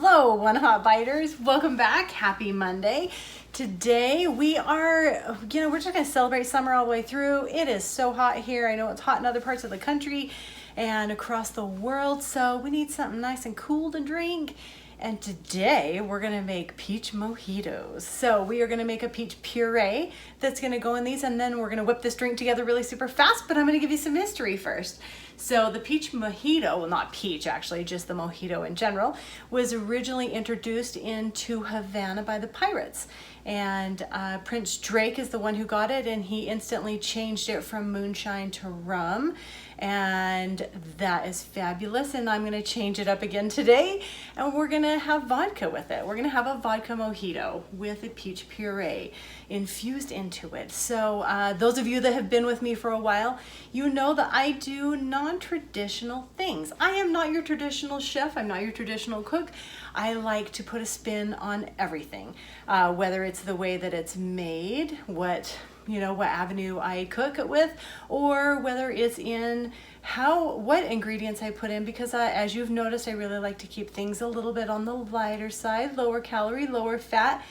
Hello, One Hot Biters. Welcome back. Happy Monday. Today we are, we're just going to celebrate summer all the way through. It is so hot here. I know it's hot in other parts of the country and across the world, so we need something nice and cool to drink. And today we're gonna make peach mojitos. So we are gonna make a peach puree that's gonna go in these, and then we're gonna whip this drink together really super fast, but I'm gonna give you some history first. So the peach mojito, well, not peach actually, just the mojito in general, was originally introduced into Havana by the pirates. And Prince Drake is the one who got it, and he instantly changed it from moonshine to rum. And that is fabulous, and I'm going to change it up again today, and we're going to have vodka with it. We're going to have a vodka mojito with a peach puree infused into it. So those of you that have been with me for a while, you know that I do non-traditional things. I am not your traditional chef. I'm not your traditional cook. I like to put a spin on everything, whether it's the way that it's made, what avenue I cook it with, or whether it's in what ingredients I put in, because as you've noticed, I really like to keep things a little bit on the lighter side, lower calorie, lower fat,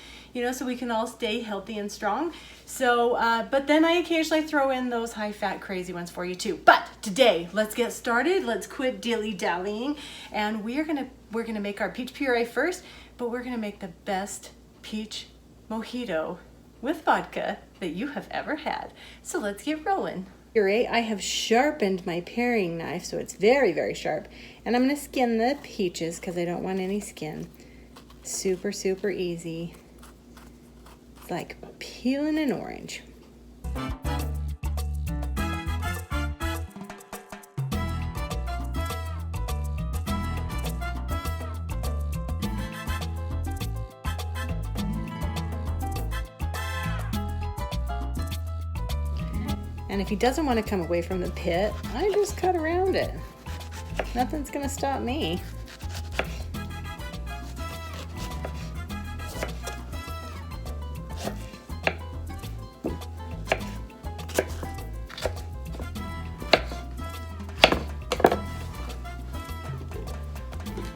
so we can all stay healthy and strong. So, but then I occasionally throw in those high fat crazy ones for you too. But today, let's get started. Let's quit dilly-dallying, and we're gonna make our peach puree first, but we're gonna make the best peach mojito with vodka that you have ever had. So let's get rolling. Puree, I have sharpened my paring knife so it's very, very sharp. And I'm gonna skin the peaches because I don't want any skin. Super, super easy. It's like peeling an orange. And if he doesn't want to come away from the pit, I just cut around it. Nothing's gonna stop me.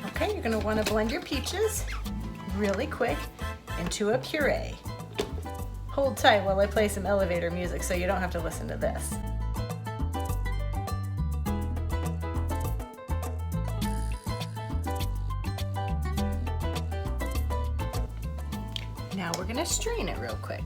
Okay, you're gonna want to blend your peaches really quick into a puree. Hold tight while I play some elevator music so you don't have to listen to this. Now we're gonna strain it real quick.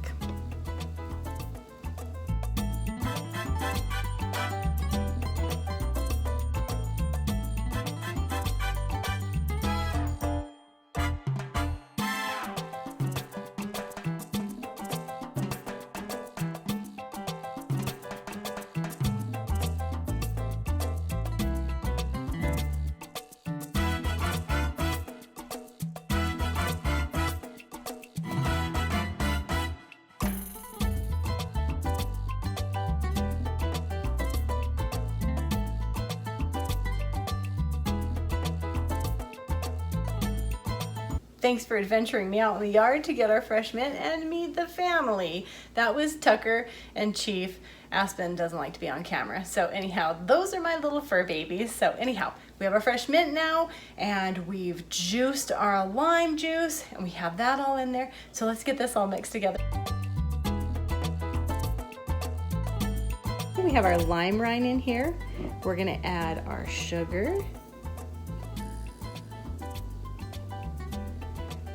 Thanks for adventuring me out in the yard to get our fresh mint and meet the family. That was Tucker and Chief. Aspen doesn't like to be on camera. So anyhow, those are my little fur babies. So anyhow, we have our fresh mint now, and we've juiced our lime juice, and we have that all in there. So let's get this all mixed together. We have our lime rind in here. We're gonna add our sugar.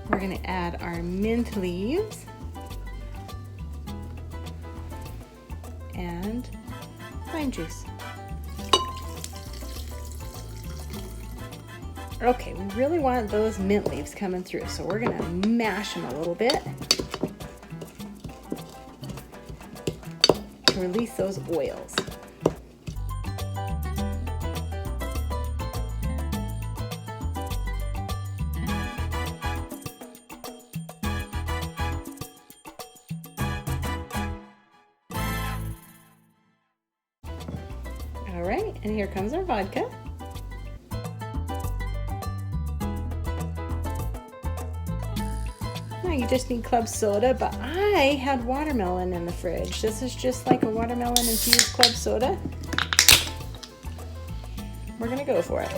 We're gonna add our mint leaves and lime juice. Okay, we really want those mint leaves coming through, so we're gonna mash them a little bit to release those oils. All right, and here comes our vodka. Now you just need club soda, but I had watermelon in the fridge. This is just like a watermelon infused club soda. We're gonna go for it.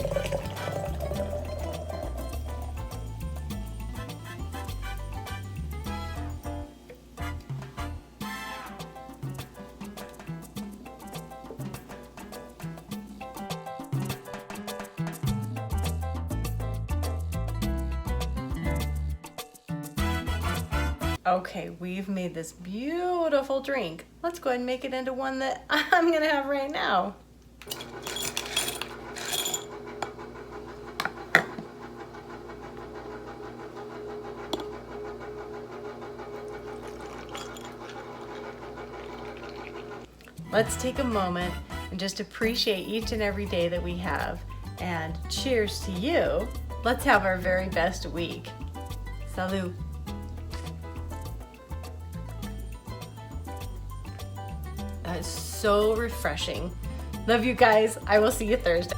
Okay, we've made this beautiful drink. Let's go ahead and make it into one that I'm gonna have right now. Let's take a moment and just appreciate each and every day that we have. And cheers to you. Let's have our very best week. Salud. That is so refreshing. Love you guys. I will see you Thursday.